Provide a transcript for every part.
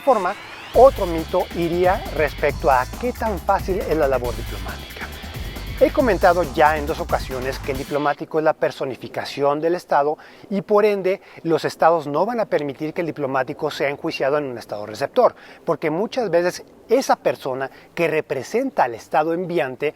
igual forma, otro mito iría respecto a qué tan fácil es la labor diplomática. He comentado ya en 2 ocasiones que el diplomático es la personificación del Estado y por ende los estados no van a permitir que el diplomático sea enjuiciado en un estado receptor, porque muchas veces esa persona que representa al estado enviante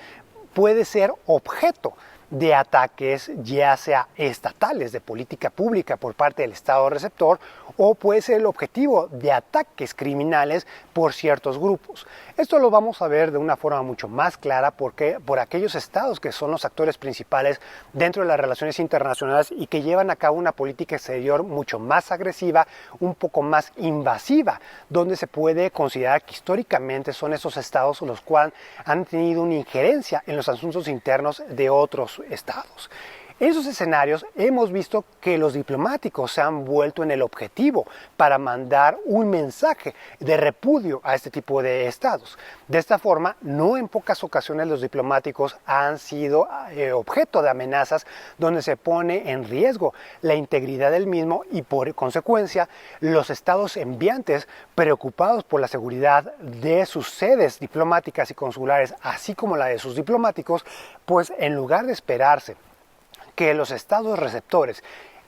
puede ser objeto de ataques ya sea estatales de política pública por parte del estado receptor o puede ser el objetivo de ataques criminales por ciertos grupos. Esto lo vamos a ver de una forma mucho más clara porque por aquellos estados que son los actores principales dentro de las relaciones internacionales y que llevan a cabo una política exterior mucho más agresiva, un poco más invasiva, donde se puede considerar que históricamente son esos estados los cuales han tenido una injerencia en los asuntos internos de otros estados. En esos escenarios hemos visto que los diplomáticos se han vuelto en el objetivo para mandar un mensaje de repudio a este tipo de estados. De esta forma, no en pocas ocasiones los diplomáticos han sido objeto de amenazas donde se pone en riesgo la integridad del mismo y por consecuencia los estados enviantes preocupados por la seguridad de sus sedes diplomáticas y consulares así como la de sus diplomáticos, pues en lugar de esperarse que los estados receptores,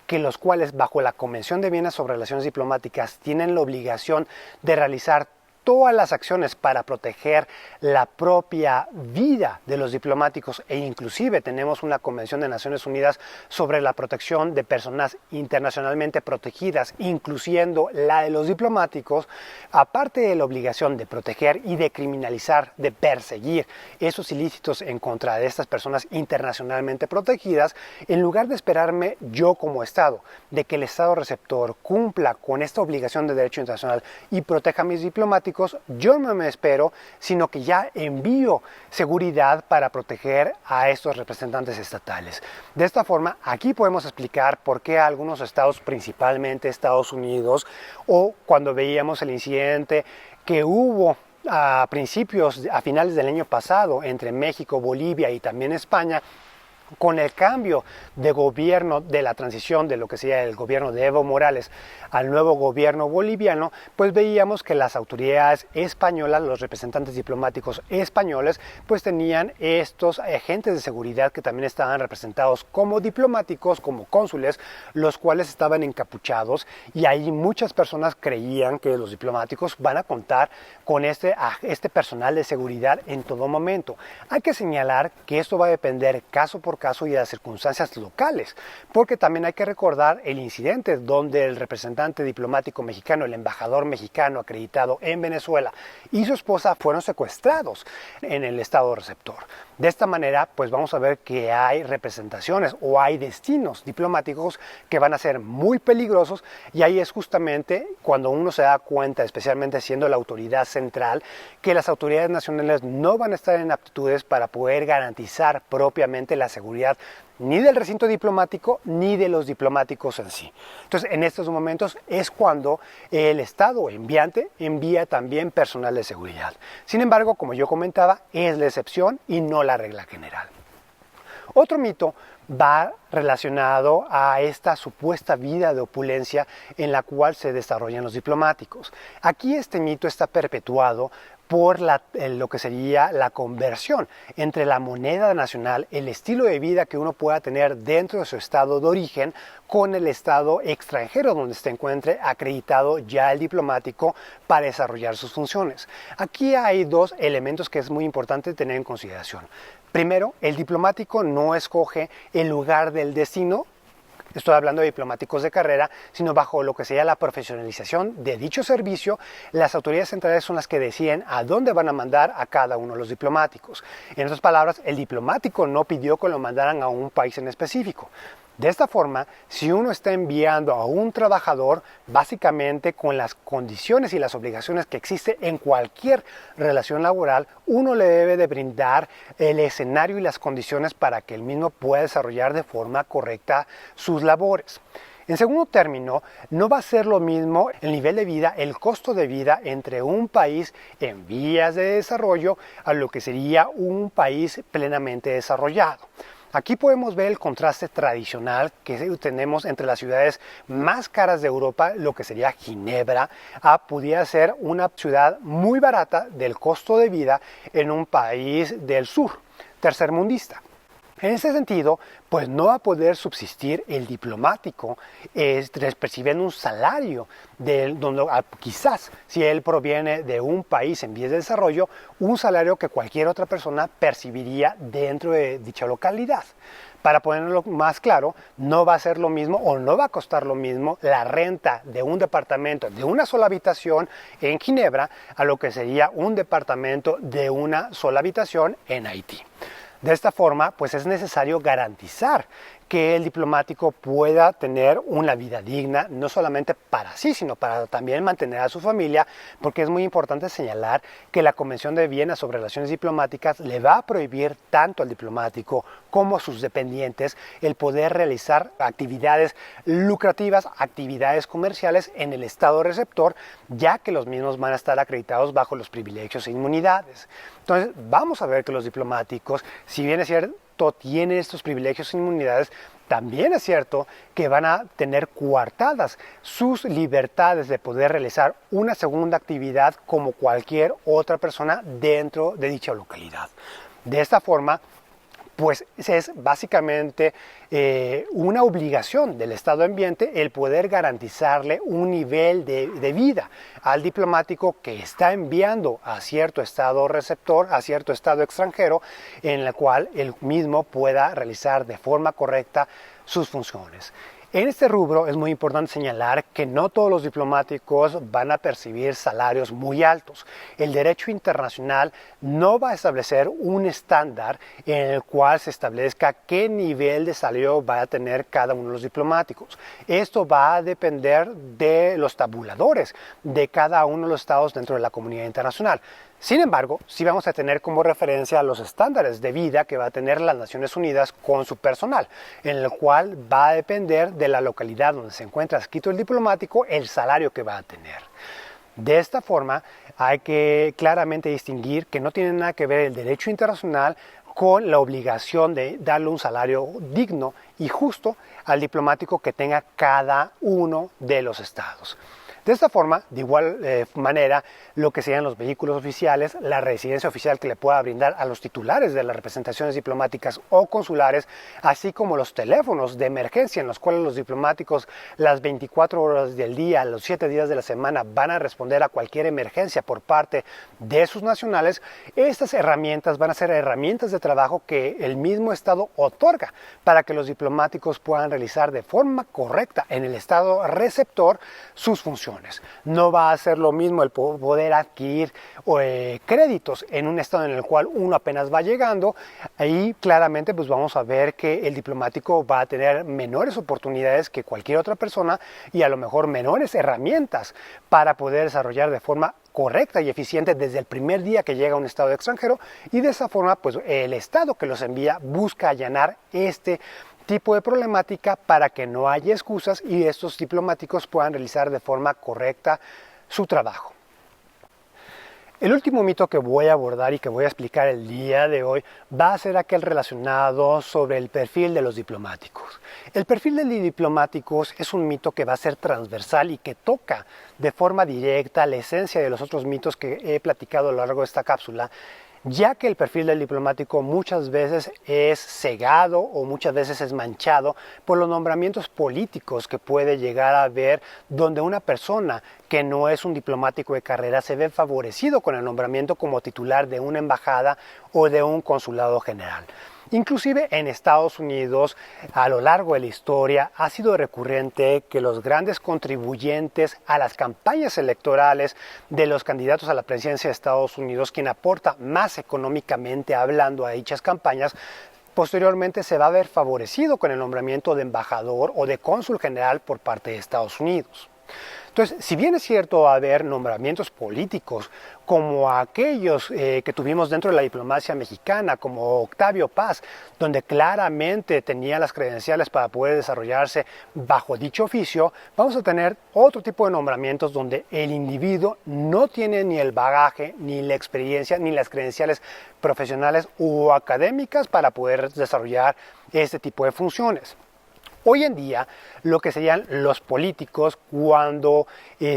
que los cuales bajo la Convención de Viena sobre Relaciones Diplomáticas tienen la obligación de realizar todas las acciones para proteger la propia vida de los diplomáticos e inclusive tenemos una Convención de Naciones Unidas sobre la protección de personas internacionalmente protegidas, incluyendo la de los diplomáticos, aparte de la obligación de proteger y de criminalizar, de perseguir esos ilícitos en contra de estas personas internacionalmente protegidas, en lugar de esperarme yo como Estado, de que el Estado receptor cumpla con esta obligación de derecho internacional y proteja a mis diplomáticos, yo no me espero, sino que ya envío seguridad para proteger a estos representantes estatales. De esta forma, aquí podemos explicar por qué algunos estados, principalmente Estados Unidos, o cuando veíamos el incidente que hubo a finales del año pasado, entre México, Bolivia y también España, con el cambio de gobierno de la transición de lo que sería el gobierno de Evo Morales al nuevo gobierno boliviano, pues veíamos que las autoridades españolas, los representantes diplomáticos españoles, pues tenían estos agentes de seguridad que también estaban representados como diplomáticos, como cónsules, los cuales estaban encapuchados y ahí muchas personas creían que los diplomáticos van a contar con este personal de seguridad en todo momento. Hay que señalar que esto va a depender caso por caso y de las circunstancias locales, porque también hay que recordar el incidente donde el representante diplomático mexicano, el embajador mexicano acreditado en Venezuela y su esposa fueron secuestrados en el estado receptor. De esta manera, pues vamos a ver que hay representaciones o hay destinos diplomáticos que van a ser muy peligrosos y ahí es justamente cuando uno se da cuenta, especialmente siendo la autoridad central, que las autoridades nacionales no van a estar en aptitudes para poder garantizar propiamente la seguridad ni del recinto diplomático ni de los diplomáticos en sí. Entonces, en estos momentos es cuando el Estado enviante envía también personal de seguridad. Sin embargo, como yo comentaba, es la excepción y no la regla general. Otro mito va relacionado a esta supuesta vida de opulencia en la cual se desarrollan los diplomáticos. Aquí este mito está perpetuado por lo que sería la conversión entre la moneda nacional, el estilo de vida que uno pueda tener dentro de su estado de origen con el estado extranjero donde se encuentre acreditado ya el diplomático para desarrollar sus funciones. Aquí hay 2 elementos que es muy importante tener en consideración. Primero, el diplomático no escoge el lugar del destino. Estoy hablando de diplomáticos de carrera, sino bajo lo que sería la profesionalización de dicho servicio, las autoridades centrales son las que deciden a dónde van a mandar a cada uno de los diplomáticos. En otras palabras, el diplomático no pidió que lo mandaran a un país en específico. De esta forma, si uno está enviando a un trabajador, básicamente con las condiciones y las obligaciones que existe en cualquier relación laboral, uno le debe de brindar el escenario y las condiciones para que el mismo pueda desarrollar de forma correcta sus labores. En segundo término, no va a ser lo mismo el nivel de vida, el costo de vida entre un país en vías de desarrollo a lo que sería un país plenamente desarrollado. Aquí podemos ver el contraste tradicional que tenemos entre las ciudades más caras de Europa, lo que sería Ginebra, pudiera ser una ciudad muy barata del costo de vida en un país del sur, tercermundista. En ese sentido, pues no va a poder subsistir el diplomático percibiendo un salario donde quizás si él proviene de un país en vías de desarrollo, un salario que cualquier otra persona percibiría dentro de dicha localidad. Para ponerlo más claro, no va a ser lo mismo o no va a costar lo mismo la renta de un departamento de una sola habitación en Ginebra a lo que sería un departamento de una sola habitación en Haití. De esta forma, pues es necesario garantizar que el diplomático pueda tener una vida digna, no solamente para sí, sino para también mantener a su familia, porque es muy importante señalar que la Convención de Viena sobre Relaciones Diplomáticas le va a prohibir tanto al diplomático como a sus dependientes el poder realizar actividades lucrativas, actividades comerciales en el estado receptor, ya que los mismos van a estar acreditados bajo los privilegios e inmunidades. Entonces, vamos a ver que los diplomáticos, si bien es cierto, tienen estos privilegios e inmunidades, también es cierto que van a tener coartadas sus libertades de poder realizar una segunda actividad como cualquier otra persona dentro de dicha localidad. De esta forma, pues es básicamente una obligación del Estado ambiente el poder garantizarle un nivel de vida al diplomático que está enviando a cierto estado receptor, a cierto estado extranjero, en el cual él mismo pueda realizar de forma correcta sus funciones. En este rubro es muy importante señalar que no todos los diplomáticos van a percibir salarios muy altos. El derecho internacional no va a establecer un estándar en el cual se establezca qué nivel de salario va a tener cada uno de los diplomáticos. Esto va a depender de los tabuladores de cada uno de los estados dentro de la comunidad internacional. Sin embargo, sí vamos a tener como referencia los estándares de vida que va a tener las Naciones Unidas con su personal, en el cual va a depender de la localidad donde se encuentra adscrito el diplomático el salario que va a tener. De esta forma, hay que claramente distinguir que no tiene nada que ver el derecho internacional con la obligación de darle un salario digno y justo al diplomático que tenga cada uno de los estados. De esta forma, de igual manera, lo que serían los vehículos oficiales, la residencia oficial que le pueda brindar a los titulares de las representaciones diplomáticas o consulares, así como los teléfonos de emergencia en los cuales los diplomáticos las 24 horas del día, los 7 días de la semana van a responder a cualquier emergencia por parte de sus nacionales. Estas herramientas van a ser herramientas de trabajo que el mismo Estado otorga para que los diplomáticos puedan realizar de forma correcta en el Estado receptor sus funciones. No va a ser lo mismo el poder adquirir créditos en un estado en el cual uno apenas va llegando. Ahí claramente pues vamos a ver que el diplomático va a tener menores oportunidades que cualquier otra persona y a lo mejor menores herramientas para poder desarrollar de forma correcta y eficiente desde el primer día que llega a un estado extranjero, y de esa forma pues el estado que los envía busca allanar este tipo de problemática para que no haya excusas y estos diplomáticos puedan realizar de forma correcta su trabajo. El último mito que voy a abordar y que voy a explicar el día de hoy va a ser aquel relacionado sobre el perfil de los diplomáticos. El perfil de los diplomáticos es un mito que va a ser transversal y que toca de forma directa la esencia de los otros mitos que he platicado a lo largo de esta cápsula, ya que el perfil del diplomático muchas veces es cegado o muchas veces es manchado por los nombramientos políticos que puede llegar a haber, donde una persona que no es un diplomático de carrera se ve favorecido con el nombramiento como titular de una embajada o de un consulado general. Inclusive en Estados Unidos, a lo largo de la historia, ha sido recurrente que los grandes contribuyentes a las campañas electorales de los candidatos a la presidencia de Estados Unidos, quien aporta más económicamente hablando a dichas campañas, posteriormente se va a ver favorecido con el nombramiento de embajador o de cónsul general por parte de Estados Unidos. Entonces, si bien es cierto haber nombramientos políticos como aquellos que tuvimos dentro de la diplomacia mexicana, como Octavio Paz, donde claramente tenía las credenciales para poder desarrollarse bajo dicho oficio, vamos a tener otro tipo de nombramientos donde el individuo no tiene ni el bagaje, ni la experiencia, ni las credenciales profesionales o académicas para poder desarrollar este tipo de funciones. Hoy en día, lo que serían los políticos cuando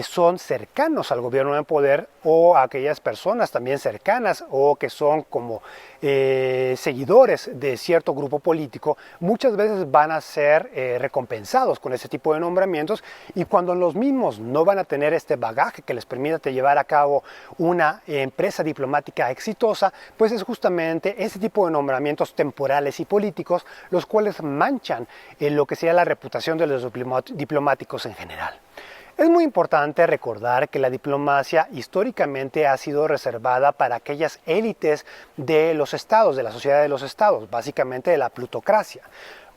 son cercanos al gobierno en poder o aquellas personas también cercanas o que son como seguidores de cierto grupo político, muchas veces van a ser recompensados con ese tipo de nombramientos, y cuando los mismos no van a tener este bagaje que les permita llevar a cabo una empresa diplomática exitosa, pues es justamente ese tipo de nombramientos temporales y políticos los cuales manchan lo que sea la reputación de los diplomáticos en general. Es muy importante recordar que la diplomacia históricamente ha sido reservada para aquellas élites de los estados, de la sociedad de los estados, básicamente de la plutocracia.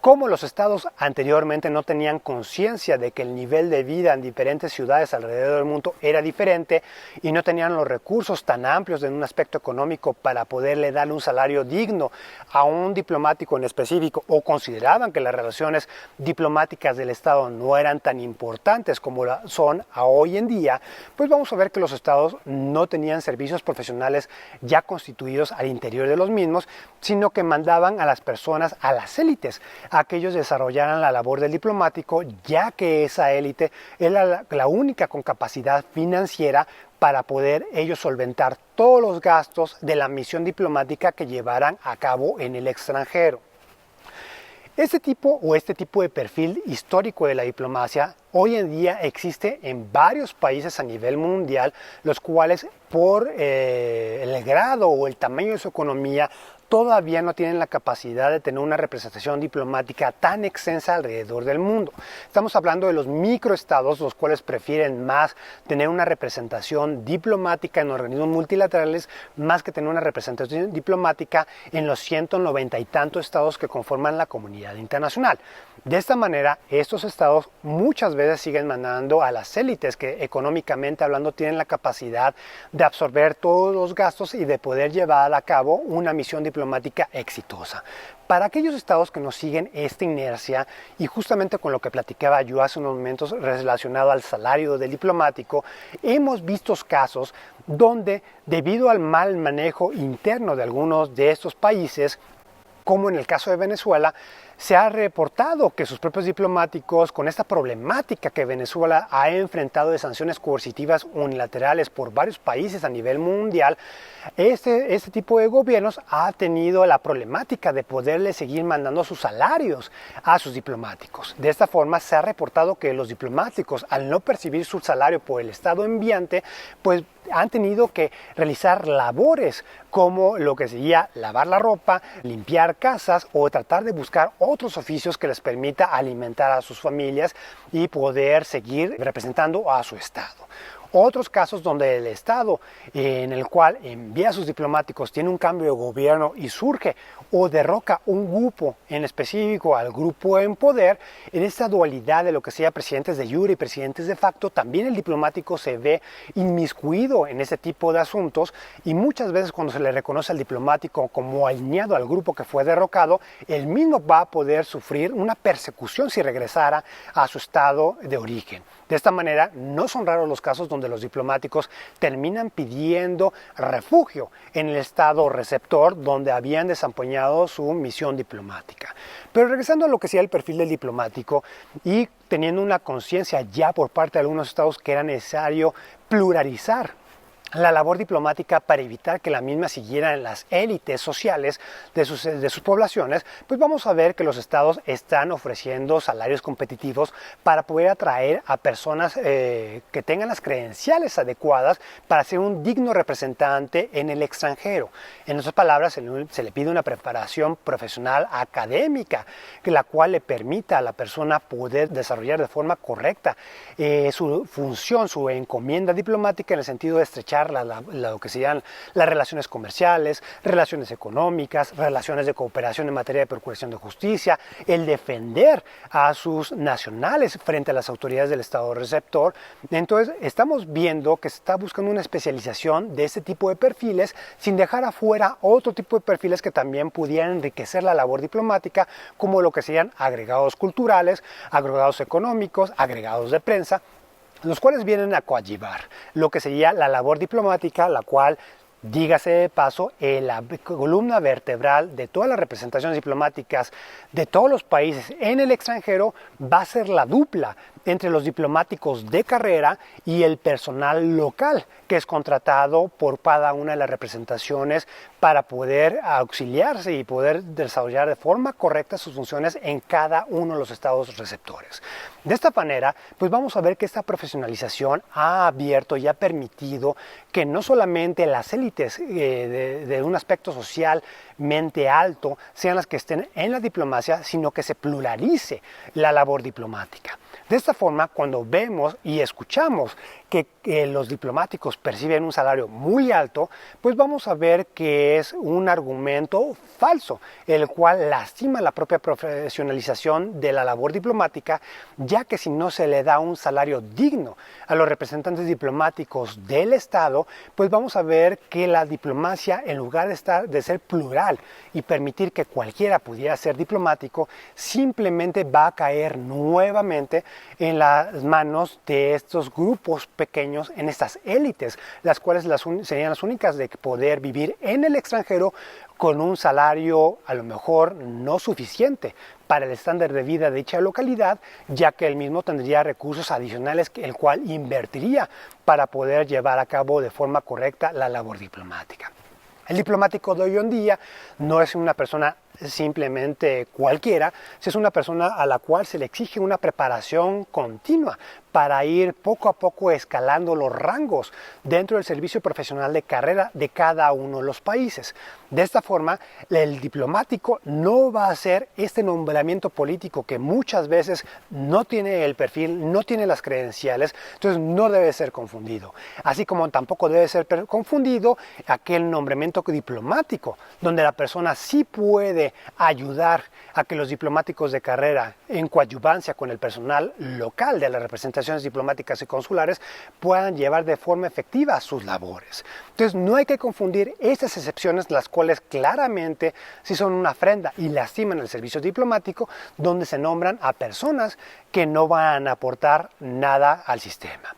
Como los estados anteriormente no tenían conciencia de que el nivel de vida en diferentes ciudades alrededor del mundo era diferente y no tenían los recursos tan amplios en un aspecto económico para poderle darle un salario digno a un diplomático en específico, o consideraban que las relaciones diplomáticas del estado no eran tan importantes como son hoy en día, pues vamos a ver que los estados no tenían servicios profesionales ya constituidos al interior de los mismos, sino que mandaban a las personas, a las élites, a que ellos desarrollaran la labor del diplomático, ya que esa élite era la única con capacidad financiera para poder ellos solventar todos los gastos de la misión diplomática que llevaran a cabo en el extranjero. Este tipo de perfil histórico de la diplomacia hoy en día existe en varios países a nivel mundial, los cuales por el grado o el tamaño de su economía todavía no tienen la capacidad de tener una representación diplomática tan extensa alrededor del mundo. Estamos hablando de los microestados, los cuales prefieren más tener una representación diplomática en organismos multilaterales más que tener una representación diplomática en los 190 y tantos estados que conforman la comunidad internacional. De esta manera, estos estados muchas veces siguen mandando a las élites que económicamente hablando tienen la capacidad de absorber todos los gastos y de poder llevar a cabo una misión diplomática exitosa. Para aquellos estados que no siguen esta inercia, y justamente con lo que platicaba yo hace unos momentos relacionado al salario del diplomático, hemos visto casos donde, debido al mal manejo interno de algunos de estos países, como en el caso de Venezuela, se ha reportado que sus propios diplomáticos, con esta problemática que Venezuela ha enfrentado de sanciones coercitivas unilaterales por varios países a nivel mundial, este tipo de gobiernos ha tenido la problemática de poderle seguir mandando sus salarios a sus diplomáticos. De esta forma se ha reportado que los diplomáticos, al no percibir su salario por el Estado enviante, pues han tenido que realizar labores como lo que sería lavar la ropa, limpiar casas o tratar de buscar otros oficios que les permita alimentar a sus familias y poder seguir representando a su Estado. Otros casos donde el Estado en el cual envía a sus diplomáticos tiene un cambio de gobierno y surge o derroca un grupo en específico al grupo en poder, en esta dualidad de lo que sea presidentes de jure y presidentes de facto, también el diplomático se ve inmiscuido en ese tipo de asuntos, y muchas veces cuando se le reconoce al diplomático como alineado al grupo que fue derrocado, él mismo va a poder sufrir una persecución si regresara a su estado de origen. De esta manera, no son raros los casos donde los diplomáticos terminan pidiendo refugio en el estado receptor donde habían desempeñado su misión diplomática. Pero regresando a lo que sea el perfil del diplomático y teniendo una conciencia ya por parte de algunos estados que era necesario pluralizar la labor diplomática para evitar que la misma siguiera en las élites sociales de sus poblaciones, pues vamos a ver que los estados están ofreciendo salarios competitivos para poder atraer a personas que tengan las credenciales adecuadas para ser un digno representante en el extranjero. En otras palabras, se le pide una preparación profesional académica, la cual le permita a la persona poder desarrollar de forma correcta su función, su encomienda diplomática, en el sentido de estrechar desarrollar lo que serían las relaciones comerciales, relaciones económicas, relaciones de cooperación en materia de procuración de justicia, el defender a sus nacionales frente a las autoridades del Estado receptor. Entonces, estamos viendo que se está buscando una especialización de este tipo de perfiles sin dejar afuera otro tipo de perfiles que también pudieran enriquecer la labor diplomática, como lo que serían agregados culturales, agregados económicos, agregados de prensa, los cuales vienen a coadyuvar lo que sería la labor diplomática, la cual, dígase de paso, la columna vertebral de todas las representaciones diplomáticas de todos los países en el extranjero va a ser la dupla entre los diplomáticos de carrera y el personal local que es contratado por cada una de las representaciones para poder auxiliarse y poder desarrollar de forma correcta sus funciones en cada uno de los estados receptores. De esta manera, pues vamos a ver que esta profesionalización ha abierto y ha permitido que no solamente las élites de un aspecto socialmente alto sean las que estén en la diplomacia, sino que se pluralice la labor diplomática. De esta forma, cuando vemos y escuchamos que los diplomáticos perciben un salario muy alto, pues vamos a ver que es un argumento falso, el cual lastima la propia profesionalización de la labor diplomática, ya que si no se le da un salario digno a los representantes diplomáticos del Estado, pues vamos a ver que la diplomacia, en lugar de ser plural y permitir que cualquiera pudiera ser diplomático, simplemente va a caer nuevamente en las manos de estos grupos pequeños, en estas élites, las cuales serían las únicas de poder vivir en el extranjero con un salario a lo mejor no suficiente para el estándar de vida de dicha localidad, ya que él mismo tendría recursos adicionales el cual invertiría para poder llevar a cabo de forma correcta la labor diplomática. El diplomático de hoy en día no es una persona simplemente cualquiera, es una persona a la cual se le exige una preparación continua para ir poco a poco escalando los rangos dentro del servicio profesional de carrera de cada uno de los países. De esta forma, el diplomático no va a hacer este nombramiento político que muchas veces no tiene el perfil, no tiene las credenciales, entonces no debe ser confundido. Así como tampoco debe ser confundido aquel nombramiento diplomático, donde la persona sí puede ayudar a que los diplomáticos de carrera, en coadyuvancia con el personal local de las representaciones diplomáticas y consulares, puedan llevar de forma efectiva sus labores. Entonces no hay que confundir estas excepciones, las cuales claramente sí son una afrenta y lastiman el servicio diplomático, donde se nombran a personas que no van a aportar nada al sistema.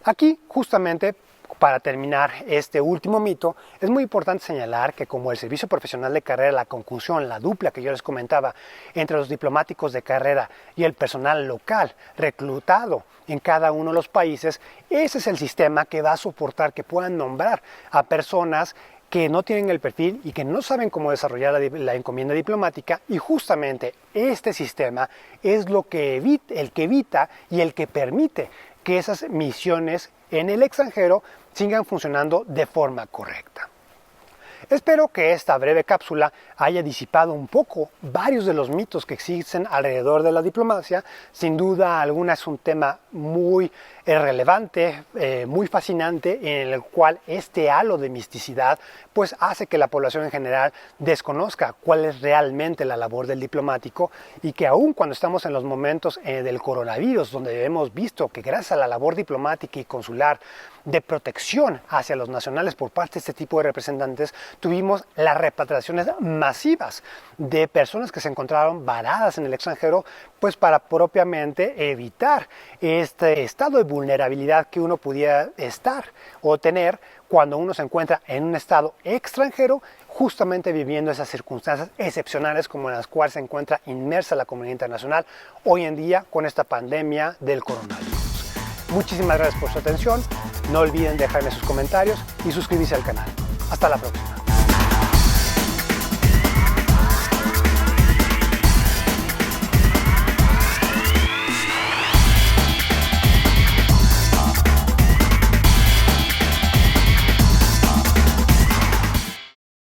Aquí, justamente, para terminar este último mito, es muy importante señalar que como el servicio profesional de carrera, la conjunción, la dupla que yo les comentaba entre los diplomáticos de carrera y el personal local reclutado en cada uno de los países, ese es el sistema que va a soportar que puedan nombrar a personas que no tienen el perfil y que no saben cómo desarrollar la encomienda diplomática, y justamente este sistema es el que evita y el que permite que esas misiones en el extranjero sigan funcionando de forma correcta. Espero que esta breve cápsula haya disipado un poco varios de los mitos que existen alrededor de la diplomacia. Sin duda alguna es un tema muy relevante, muy fascinante, en el cual este halo de misticidad pues hace que la población en general desconozca cuál es realmente la labor del diplomático, y que aún cuando estamos en los momentos del coronavirus, donde hemos visto que gracias a la labor diplomática y consular de protección hacia los nacionales por parte de este tipo de representantes, tuvimos las repatriaciones masivas de personas que se encontraron varadas en el extranjero, pues para propiamente evitar este estado de vulnerabilidad que uno pudiera estar o tener cuando uno se encuentra en un estado extranjero, justamente viviendo esas circunstancias excepcionales como en las cuales se encuentra inmersa la comunidad internacional hoy en día con esta pandemia del coronavirus. Muchísimas gracias por su atención. No olviden dejarme sus comentarios y suscribirse al canal. Hasta la próxima.